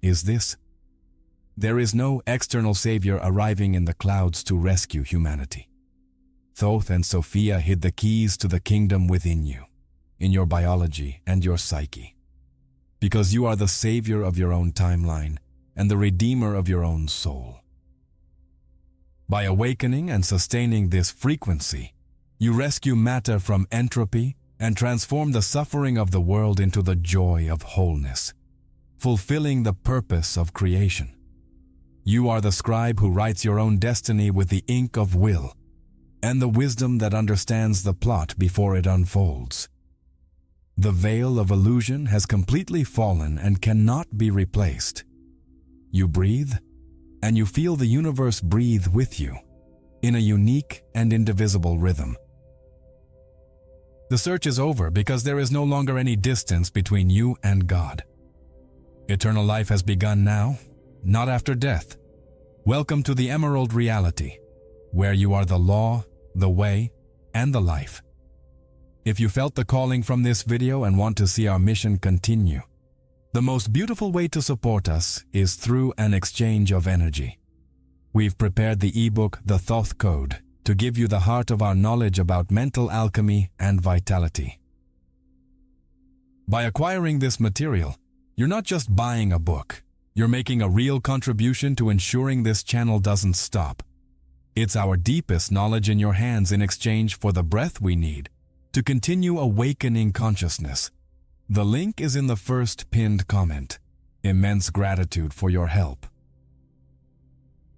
is this: there is no external savior arriving in the clouds to rescue humanity. Thoth and Sophia hid the keys to the kingdom within you, in your biology and your psyche. Because you are the savior of your own timeline and the redeemer of your own soul. By awakening and sustaining this frequency, you rescue matter from entropy and transform the suffering of the world into the joy of wholeness, fulfilling the purpose of creation. You are the scribe who writes your own destiny with the ink of will and the wisdom that understands the plot before it unfolds. The veil of illusion has completely fallen and cannot be replaced. You breathe, and you feel the universe breathe with you, in a unique and indivisible rhythm. The search is over because there is no longer any distance between you and God. Eternal life has begun now, not after death. Welcome to the Emerald Reality, where you are the law, the way, and the life. If you felt the calling from this video and want to see our mission continue, the most beautiful way to support us is through an exchange of energy. We've prepared the ebook, The Thoth Code, to give you the heart of our knowledge about mental alchemy and vitality. By acquiring this material, you're not just buying a book, you're making a real contribution to ensuring this channel doesn't stop. It's our deepest knowledge in your hands in exchange for the breath we need to continue awakening consciousness. The link is in the first pinned comment. Immense gratitude for your help.